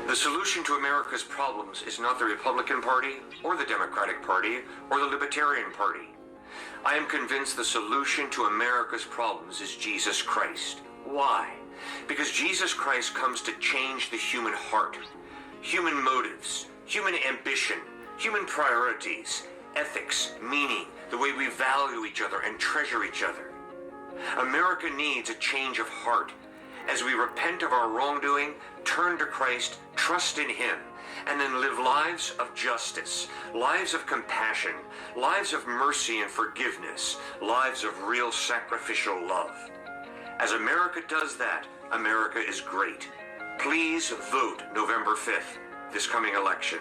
The solution to America's problems is not the Republican Party, or the Democratic Party, or the Libertarian Party. I am convinced the solution to America's problems is Jesus Christ. Why? Because Jesus Christ comes to change the human heart, human motives, human ambition, human priorities, ethics, meaning, the way we value each other and treasure each other. America needs a change of heart. As we repent of our wrongdoing, turn to Christ, trust in Him, and then live lives of justice, lives of compassion, lives of mercy and forgiveness, lives of real sacrificial love. As America does that, America is great. Please vote November 5th, this coming election.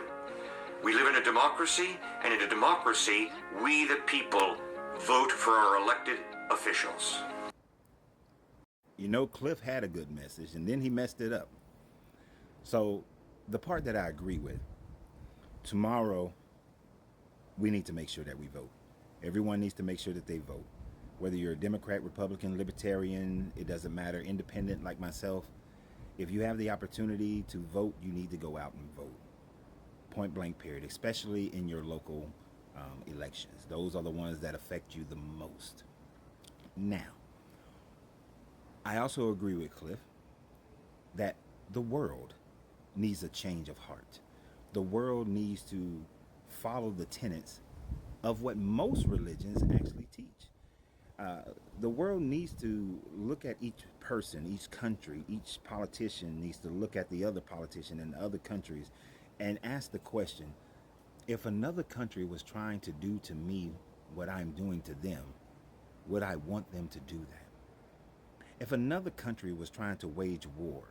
We live in a democracy, and in a democracy, we the people vote for our elected officials. You know, Cliff had a good message, and then he messed it up. So the part that I agree with, tomorrow, we need to make sure that we vote. Everyone needs to make sure that they vote. Whether you're a Democrat, Republican, Libertarian, it doesn't matter, independent like myself. If you have the opportunity to vote, you need to go out and vote. Point blank period, especially in your local elections. Those are the ones that affect you the most. Now, I also agree with Cliff that the world needs a change of heart. The world needs to follow the tenets of what most religions actually teach. The world needs to look at each person, each country, each politician needs to look at the other politician in other countries and ask the question, if another country was trying to do to me what I'm doing to them, would I want them to do that? If another country was trying to wage war,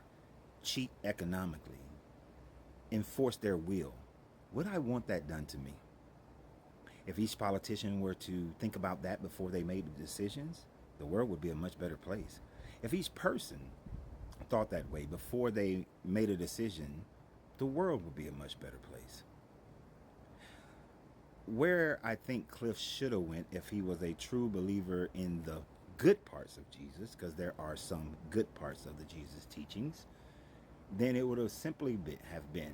cheat economically, enforce their will, would I want that done to me? If each politician were to think about that before they made the decisions, the world would be a much better place. If each person thought that way before they made a decision, the world would be a much better place. Where I think Cliff should have went if he was a true believer in the good parts of Jesus, because there are some good parts of the Jesus teachings, then it would have simply have been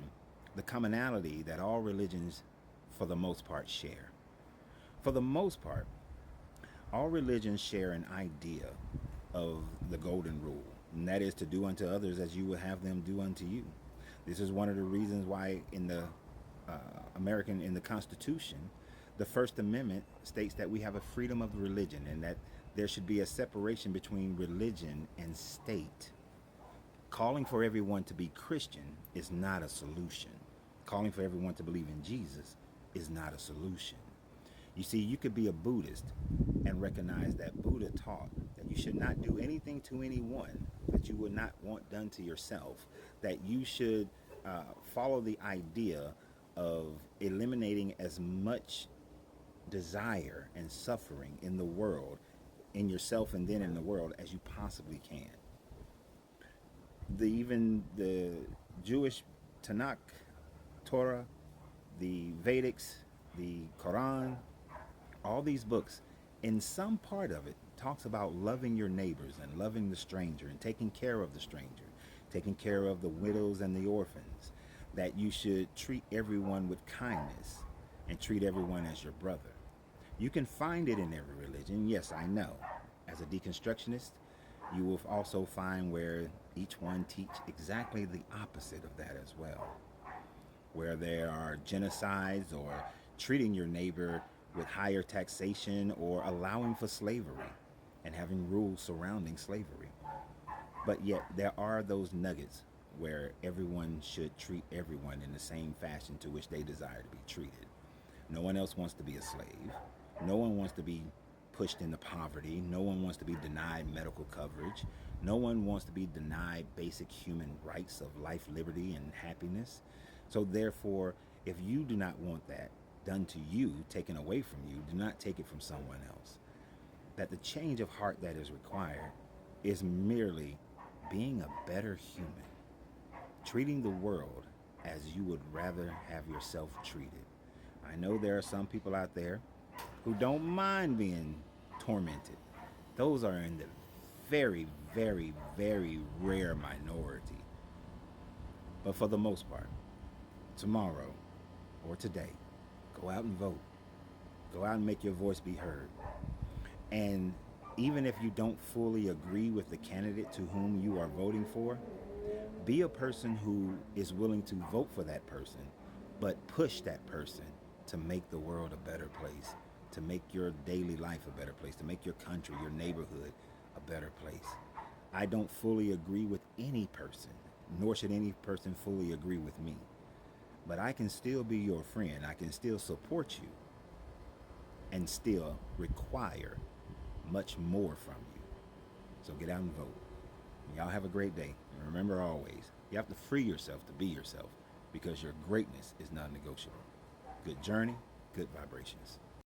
the commonality that all religions, for the most part, share. For the most part, all religions share an idea of the golden rule, and that is to do unto others as you would have them do unto you. This is one of the reasons why in the in the Constitution, the First Amendment states that we have a freedom of religion and that there should be a separation between religion and state. Calling for everyone to be Christian is not a solution. Calling for everyone to believe in Jesus is not a solution. You see, you could be a Buddhist and recognize that Buddha taught that you should not do anything to anyone that you would not want done to yourself, that you should follow the idea of eliminating as much desire and suffering in the world, in yourself and then in the world, as you possibly can. Even the Jewish Tanakh, Torah, the Vedics, the Quran, all these books, in some part of it, talks about loving your neighbors and loving the stranger and taking care of the stranger, taking care of the widows and the orphans, that you should treat everyone with kindness and treat everyone as your brother. You can find it in every religion, yes, I know. As a deconstructionist, you will also find where each one teach exactly the opposite of that as well, where there are genocides or treating your neighbor with higher taxation or allowing for slavery and having rules surrounding slavery. But yet there are those nuggets where everyone should treat everyone in the same fashion to which they desire to be treated. No one else wants to be a slave. No one wants to be pushed into poverty. No one wants to be denied medical coverage. No one wants to be denied basic human rights of life, liberty, and happiness. So therefore, if you do not want that done to you, taken away from you, do not take it from someone else. That the change of heart that is required is merely being a better human, treating the world as you would rather have yourself treated. I know there are some people out there who don't mind being tormented. Those are in the very, very, very rare minority. But for the most part, tomorrow or today, go out and vote. Go out and make your voice be heard. And even if you don't fully agree with the candidate to whom you are voting for, be a person who is willing to vote for that person, but push that person to make the world a better place, to make your daily life a better place, to make your country, your neighborhood a better place. I don't fully agree with any person, nor should any person fully agree with me. But I can still be your friend. I can still support you and still require much more from you. So get out and vote. Y'all have a great day. And remember always, you have to free yourself to be yourself because your greatness is non-negotiable. Good journey, good vibrations.